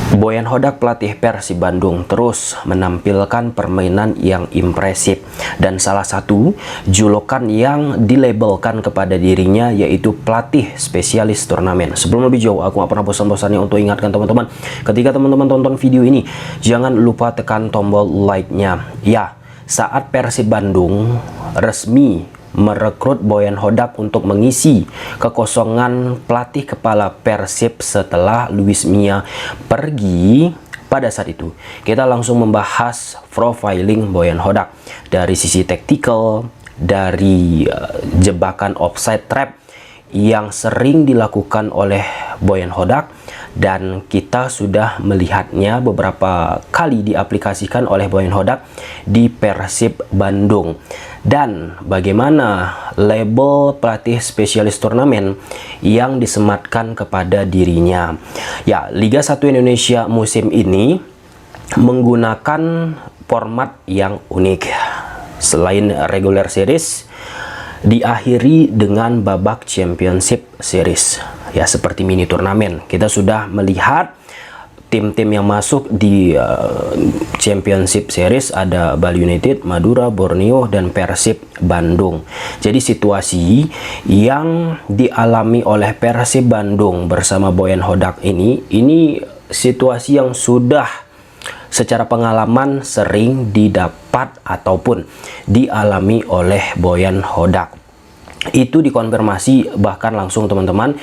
Boyan Hodak, pelatih Persib Bandung, terus menampilkan permainan yang impresif, dan salah satu julukan yang dilabelkan kepada dirinya yaitu pelatih spesialis turnamen. Sebelum lebih jauh, aku gak pernah bosan-bosannya untuk ingatkan teman-teman, ketika teman-teman tonton video ini, jangan lupa tekan tombol like-nya. Ya, saat Persib Bandung resmi merekrut Boyan Hodak untuk mengisi kekosongan pelatih kepala Persib setelah Luis Mia pergi. Pada saat itu kita langsung membahas profiling Boyan Hodak dari sisi taktikal, dari jebakan offside trap yang sering dilakukan oleh Boyan Hodak, dan kita sudah melihatnya beberapa kali diaplikasikan oleh Boyan Hodak di Persib Bandung. Dan bagaimana label pelatih spesialis turnamen yang disematkan kepada dirinya. Ya, Liga 1 Indonesia musim ini menggunakan format yang unik. Selain regular series, diakhiri dengan babak championship series. Ya, seperti mini turnamen. Kita sudah melihat tim-tim yang masuk di Championship Series, ada Bali United, Madura, Borneo, dan Persib Bandung. Jadi situasi yang dialami oleh Persib Bandung bersama Boyan Hodak ini situasi yang sudah secara pengalaman sering didapat ataupun dialami oleh Boyan Hodak. Itu dikonfirmasi bahkan langsung teman-teman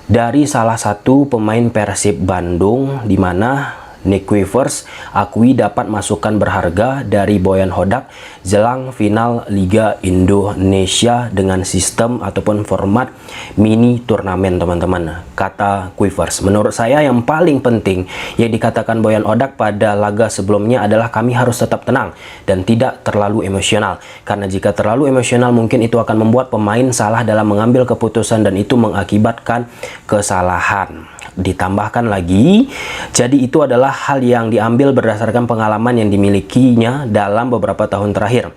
dari salah satu pemain Persib Bandung, di mana Nick Quivers akui dapat masukan berharga dari Boyan Hodak jelang final Liga Indonesia dengan sistem ataupun format mini turnamen, teman-teman. Kata Quivers, menurut saya yang paling penting yang dikatakan Boyan Hodak pada laga sebelumnya adalah kami harus tetap tenang dan tidak terlalu emosional, karena jika terlalu emosional mungkin itu akan membuat pemain salah dalam mengambil keputusan dan itu mengakibatkan kesalahan. Ditambahkan lagi, jadi itu adalah hal yang diambil berdasarkan pengalaman yang dimilikinya dalam beberapa tahun terakhir.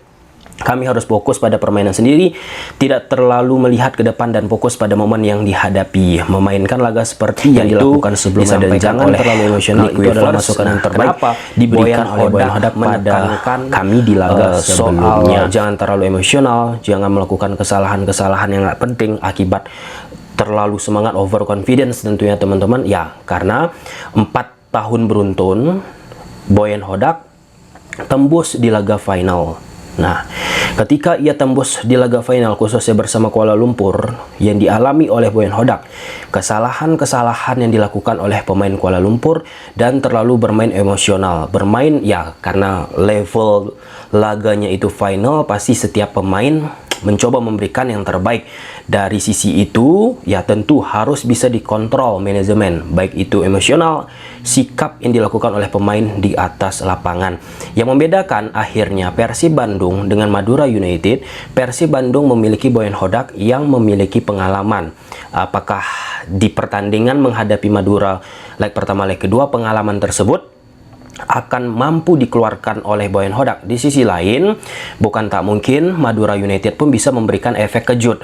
Kami harus fokus pada permainan sendiri, tidak terlalu melihat ke depan dan fokus pada momen yang dihadapi. Memainkan laga seperti yang dilakukan sebelumnya dan jangan terlalu emosional, itu adalah masukan yang terbaik diberikan oleh Boyan Hodak pada kami di laga sebelumnya. Jangan terlalu emosional, jangan melakukan kesalahan-kesalahan yang nggak penting akibat terlalu semangat, overconfidence tentunya teman-teman. Ya, karena 4 tahun beruntun Boyan Hodak tembus di laga final. Nah, ketika ia tembus di laga final khususnya bersama Kuala Lumpur, yang dialami oleh Boyan Hodak kesalahan-kesalahan yang dilakukan oleh pemain Kuala Lumpur dan terlalu bermain emosional. Bermain ya karena level laganya itu final, pasti setiap pemain mencoba memberikan yang terbaik. Dari sisi itu ya tentu harus bisa dikontrol manajemen, baik itu emosional, sikap yang dilakukan oleh pemain di atas lapangan. Yang membedakan akhirnya Persib Bandung dengan Madura United, Persib Bandung memiliki Boyan Hodak yang memiliki pengalaman. Apakah di pertandingan menghadapi Madura leg pertama, leg kedua, pengalaman tersebut akan mampu dikeluarkan oleh Boyan Hodak. Di sisi lain, bukan tak mungkin Madura United pun bisa memberikan efek kejut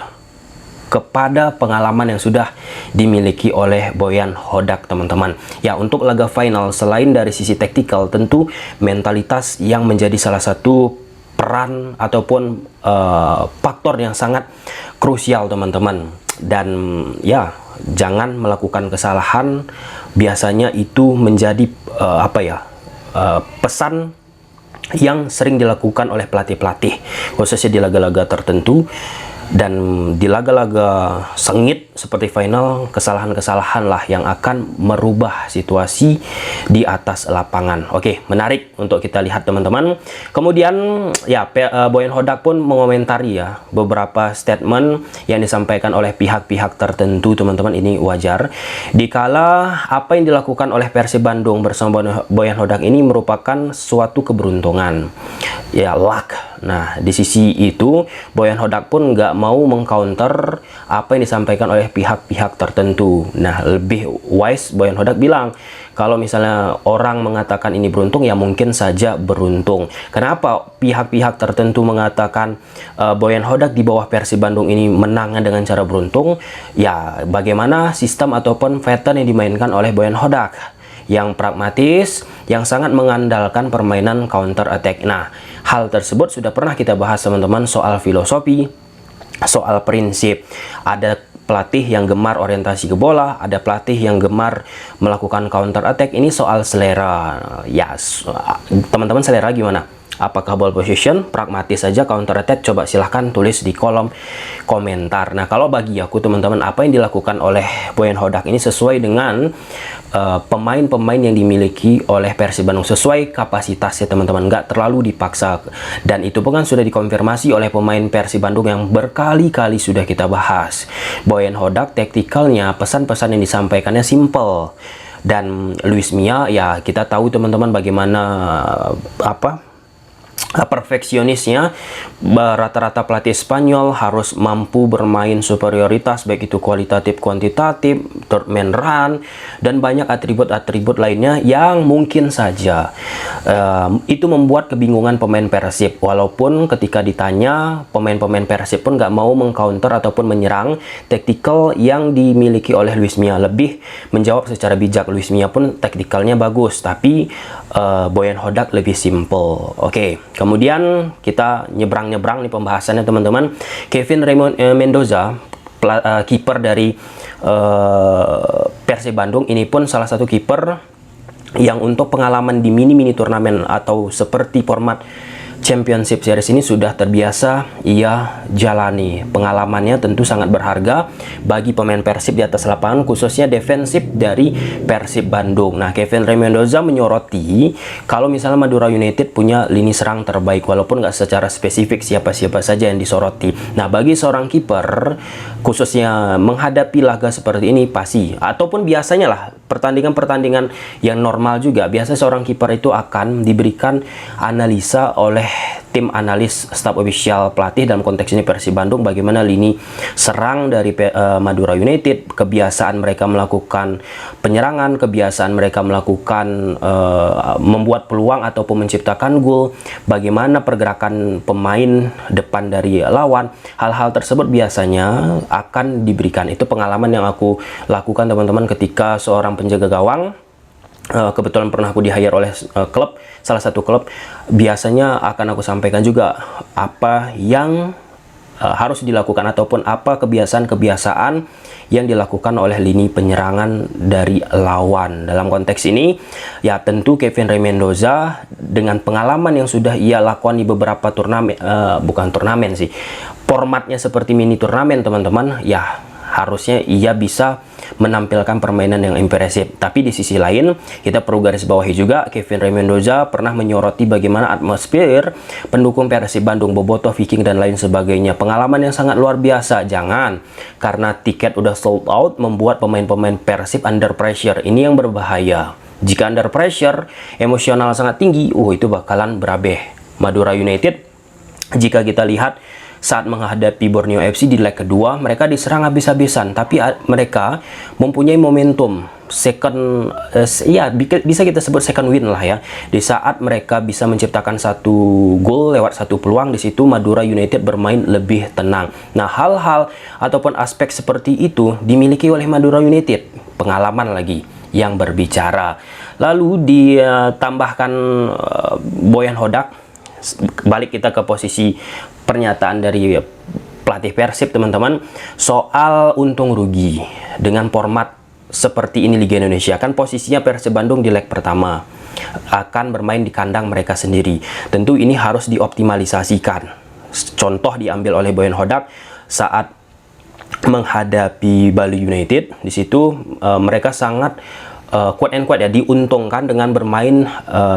kepada pengalaman yang sudah dimiliki oleh Boyan Hodak, teman-teman. Ya, untuk laga final, selain dari sisi taktikal, tentu mentalitas yang menjadi salah satu peran ataupun faktor yang sangat krusial, teman-teman. Dan ya, jangan melakukan kesalahan. Biasanya itu menjadi pesan yang sering dilakukan oleh pelatih-pelatih khususnya di laga-laga tertentu. Dan di laga-laga sengit seperti final, kesalahan-kesalahan lah yang akan merubah situasi di atas lapangan. Oke, menarik untuk kita lihat, teman-teman. Kemudian ya, Boyan Hodak pun mengomentari ya beberapa statement yang disampaikan oleh pihak-pihak tertentu, teman-teman. Ini wajar dikala apa yang dilakukan oleh Persib Bandung bersama Boyan Hodak ini merupakan suatu keberuntungan, ya, luck. Nah, di sisi itu Boyan Hodak pun nggak mau mengcounter apa yang disampaikan oleh pihak-pihak tertentu. Nah, lebih wise Boyan Hodak bilang, kalau misalnya orang mengatakan ini beruntung, ya mungkin saja beruntung. Kenapa pihak-pihak tertentu mengatakan Boyan Hodak di bawah Persib Bandung ini menang dengan cara beruntung? Ya, bagaimana sistem ataupun pattern yang dimainkan oleh Boyan Hodak, yang pragmatis, yang sangat mengandalkan permainan counter attack. Nah, hal tersebut sudah pernah kita bahas teman-teman, soal filosofi, soal prinsip. Ada pelatih yang gemar orientasi ke bola, ada pelatih yang gemar melakukan counter attack. Ini soal selera. Ya, teman-teman selera gimana? Apakah ball position, pragmatis saja, counter attack? Coba silahkan tulis di kolom komentar. Nah, kalau bagi aku teman-teman, apa yang dilakukan oleh Boyan Hodak ini sesuai dengan pemain-pemain yang dimiliki oleh Persib Bandung, sesuai kapasitasnya teman-teman, nggak terlalu dipaksa. Dan itu pun kan sudah dikonfirmasi oleh pemain Persib Bandung yang berkali-kali sudah kita bahas. Boyan Hodak taktikalnya, pesan-pesan yang disampaikannya simple. Dan Luis Mia, ya kita tahu teman-teman bagaimana perfeksionisnya. Rata-rata pelatih Spanyol harus mampu bermain superioritas, baik itu kualitatif, kuantitatif, third man run, dan banyak atribut-atribut lainnya yang mungkin saja itu membuat kebingungan pemain Persib. Walaupun ketika ditanya, pemain-pemain Persib pun nggak mau mengcounter ataupun menyerang taktikal yang dimiliki oleh Luis Mia. Lebih menjawab secara bijak. Luis Mia pun taktikalnya bagus, tapi Boyan Hodak lebih simple. Oke. Kemudian kita nyebrang-nyebrang nih pembahasannya teman-teman. Kevin Raymond Mendoza, kiper dari Persib Bandung, ini pun salah satu kiper yang untuk pengalaman di mini-mini turnamen atau seperti format Championship Series ini sudah terbiasa ia jalani. Pengalamannya tentu sangat berharga bagi pemain Persib di atas lapangan, khususnya defensif dari Persib Bandung. Nah, Kevin Mendoza menyoroti kalau misalnya Madura United punya lini serang terbaik, walaupun nggak secara spesifik siapa-siapa saja yang disoroti. Nah, bagi seorang kiper, khususnya menghadapi laga seperti ini pasti, ataupun biasanya lah pertandingan-pertandingan yang normal juga, biasa seorang kiper itu akan diberikan analisa oleh tim analis staf ofisial pelatih, dalam konteks ini Persib Bandung, bagaimana lini serang dari Madura United, kebiasaan mereka melakukan penyerangan, kebiasaan mereka melakukan membuat peluang ataupun menciptakan gol, bagaimana pergerakan pemain depan dari lawan. Hal-hal tersebut biasanya akan diberikan. Itu pengalaman yang aku lakukan teman-teman ketika seorang penjaga gawang, kebetulan pernah aku di-hire oleh klub, salah satu klub. Biasanya akan aku sampaikan juga apa yang harus dilakukan ataupun apa kebiasaan-kebiasaan yang dilakukan oleh lini penyerangan dari lawan. Dalam konteks ini ya tentu Kevin Mendoza dengan pengalaman yang sudah ia lakukan di beberapa turnamen, bukan turnamen sih, formatnya seperti mini turnamen teman-teman, ya harusnya ia bisa menampilkan permainan yang impresif. Tapi di sisi lain, kita perlu garis bawahi juga, Kevin Mendoza pernah menyoroti bagaimana atmosfer pendukung Persib Bandung, Bobotoh, Viking, dan lain sebagainya. Pengalaman yang sangat luar biasa. Jangan karena tiket udah sold out membuat pemain-pemain Persib under pressure. Ini yang berbahaya. Jika under pressure, emosional sangat tinggi, itu bakalan berabe. Madura United, jika kita lihat saat menghadapi Borneo FC di leg kedua, mereka diserang habis-habisan, tapi mereka mempunyai momentum second, ya bisa kita sebut second win lah ya. Di saat mereka bisa menciptakan satu gol lewat satu peluang, di situ Madura United bermain lebih tenang. Nah, hal-hal ataupun aspek seperti itu dimiliki oleh Madura United. Pengalaman lagi yang berbicara. Lalu ditambahkan Boyan Hodak. Balik kita ke posisi pernyataan dari pelatih Persib teman-teman, soal untung rugi dengan format seperti ini Liga Indonesia. Kan posisinya Persib Bandung di leg pertama akan bermain di kandang mereka sendiri. Tentu ini harus dioptimalisasikan. Contoh diambil oleh Boyan Hodak saat menghadapi Bali United. Di situ mereka sangat quote and quote ya, diuntungkan dengan bermain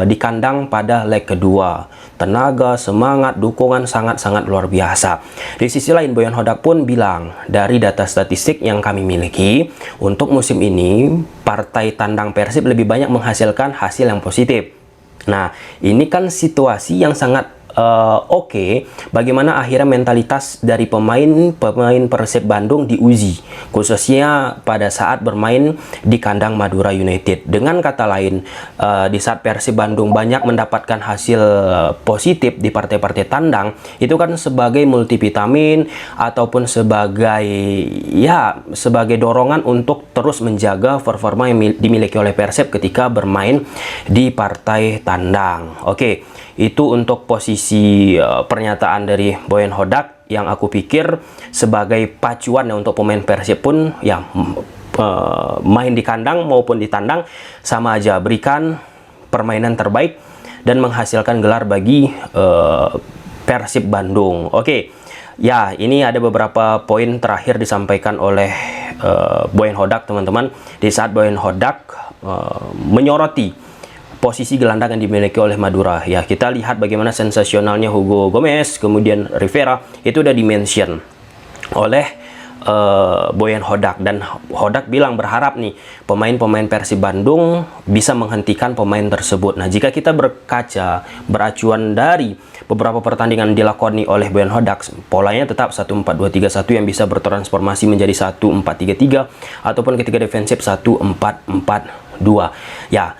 di kandang pada leg kedua. Tenaga, semangat, dukungan sangat-sangat luar biasa. Di sisi lain, Boyan Hodak pun bilang, dari data statistik yang kami miliki, untuk musim ini, partai tandang Persib lebih banyak menghasilkan hasil yang positif. Nah, ini kan situasi yang sangat oke, bagaimana akhirnya mentalitas dari pemain Persib Bandung diuji, khususnya pada saat bermain di kandang Madura United. Dengan kata lain, di saat Persib Bandung banyak mendapatkan hasil positif di partai-partai tandang, itu kan sebagai multivitamin ataupun sebagai dorongan untuk terus menjaga performa yang dimiliki oleh Persib ketika bermain di partai tandang. Oke, itu untuk posisi pernyataan dari Boyan Hodak yang aku pikir sebagai pacuan ya untuk pemain Persib pun ya, main di kandang maupun di tandang sama aja, berikan permainan terbaik dan menghasilkan gelar bagi Persib Bandung. Oke, ya ini ada beberapa poin terakhir disampaikan oleh Boyan Hodak, teman-teman. Di saat Boyan Hodak menyoroti posisi gelandang yang dimiliki oleh Madura, ya kita lihat bagaimana sensasionalnya Hugo Gomez, kemudian Rivera, itu udah dimention oleh Boyan Hodak, dan Hodak bilang berharap nih pemain-pemain Persib Bandung bisa menghentikan pemain tersebut. Nah, jika kita beracuan dari beberapa pertandingan dilakoni oleh Boyan Hodak, polanya tetap 1-4-2-3-1 yang bisa bertransformasi menjadi 1-4-3-3 ataupun ketika defensif 1-4-4-2. Ya,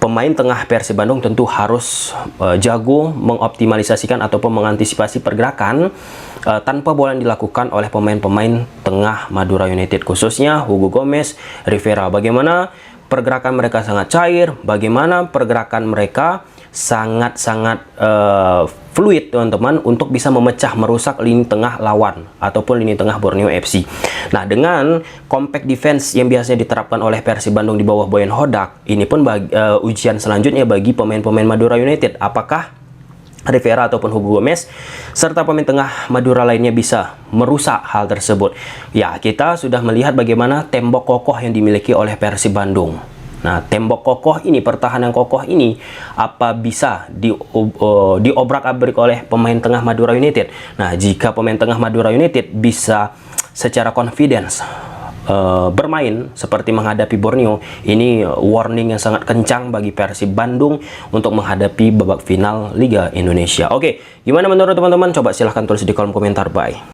pemain tengah Persib Bandung tentu harus jago mengoptimalisasikan ataupun mengantisipasi pergerakan tanpa bola yang dilakukan oleh pemain-pemain tengah Madura United, khususnya Hugo Gomez, Rivera. Bagaimana pergerakan mereka sangat cair, bagaimana pergerakan mereka sangat-sangat fluid, teman-teman, untuk bisa memecah, merusak lini tengah lawan ataupun lini tengah Borneo FC. Nah, dengan compact defense yang biasanya diterapkan oleh Persib Bandung di bawah Boyan Hodak, ini pun ujian selanjutnya bagi pemain-pemain Madura United. Apakah Rivera ataupun Hugo Gomez serta pemain tengah Madura lainnya bisa merusak hal tersebut? Ya, kita sudah melihat bagaimana tembok kokoh yang dimiliki oleh Persib Bandung. Nah, tembok kokoh ini, pertahanan kokoh ini, apa bisa diobrak-abrik oleh pemain tengah Madura United? Nah, jika pemain tengah Madura United bisa secara confidence bermain seperti menghadapi Borneo, ini warning yang sangat kencang bagi Persib Bandung untuk menghadapi babak final Liga Indonesia. Oke, gimana menurut teman-teman? Coba silahkan tulis di kolom komentar. Bye.